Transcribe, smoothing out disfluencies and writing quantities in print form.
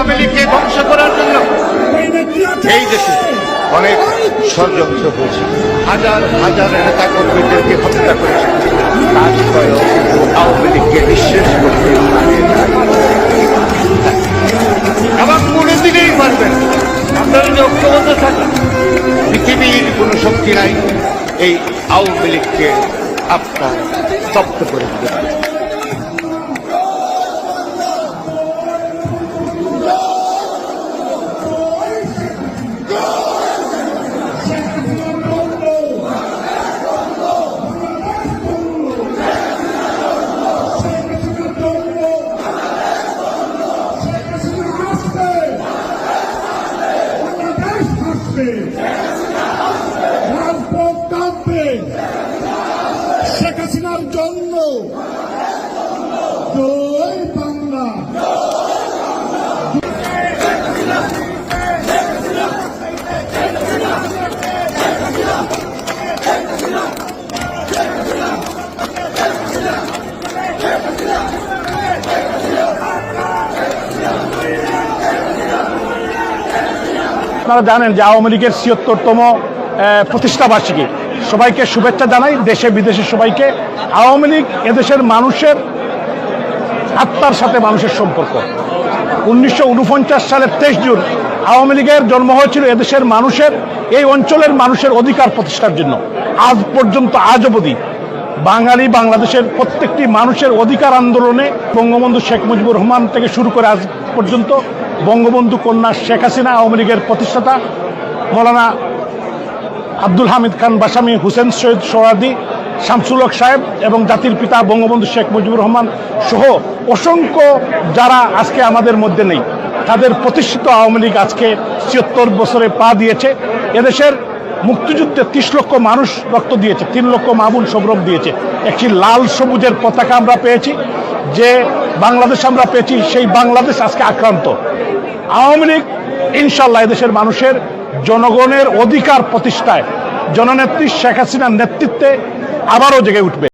আওয়ামী লীগকে ধ্বংস করার জন্য এই দেশে অনেক ষড়যন্ত্র হয়েছে, হাজার হাজার নেতা কর্মীদেরকে হত্যা করেছে। তারপরেও আওয়ামী লীগকে নিঃশেষ করতে আবার কোনোদিনেই পারবেন। আপনারা যদি ঐক্যবদ্ধ থাকেন, পৃথিবীর কোনো শক্তি নাই এই আওয়ামী লীগকে আপনার স্তব্ধ করে দিতে পারে। রাজপথ কাঁপবে শেখ হাসিনার জন্য। জয় বাংলা। আপনারা জানেন যে আওয়ামী লীগের ৭৬তম প্রতিষ্ঠাবার্ষিকী। সবাইকে শুভেচ্ছা জানাই, দেশে বিদেশে সবাইকে। আওয়ামী লীগ এদেশের মানুষের আত্মার সাথে মানুষের সম্পর্ক। ১৯৪৯ সালের ২৩ জুন আওয়ামী লীগের জন্ম হয়েছিল এদেশের মানুষের, এই অঞ্চলের মানুষের অধিকার প্রতিষ্ঠার জন্য। আজ পর্যন্ত, আজ অবধি বাঙালি বাংলাদেশের প্রত্যেকটি মানুষের অধিকার আন্দোলনে বঙ্গবন্ধু শেখ মুজিবুর রহমান থেকে শুরু করে আজ পর্যন্ত বঙ্গবন্ধু কন্যা শেখ হাসিনা, আওয়ামী লীগের প্রতিষ্ঠাতা মৌলানা আব্দুল হামিদ খান বাসামি, হুসেন সৈয়দ সোহরাওয়ার্দী, শামসুল হক সাহেব এবং জাতির পিতা বঙ্গবন্ধু শেখ মুজিবুর রহমান সহ অসংখ্য যারা আজকে আমাদের মধ্যে নেই, তাদের প্রতিষ্ঠিত আওয়ামী লীগ আজকে ৭৬ বছরে পা দিয়েছে। এদেশের মুক্তিযুদ্ধে ৩০ লক্ষ মানুষ রক্ত দিয়েছে, ৩ লক্ষ মা বোন সবরক দিয়েছে। একটি লাল সবুজের পতাকা আমরা পেয়েছি, যে বাংলাদেশ আমরা পেয়েছি, সেই বাংলাদেশ আজকে আক্রান্ত। আওয়ামী লীগ ইনশাল্লাহ এদেশের মানুষের জনগণের অধিকার প্রতিষ্ঠায় জননেত্রী শেখ হাসিনার নেতৃত্বে আবারও জেগে উঠবে।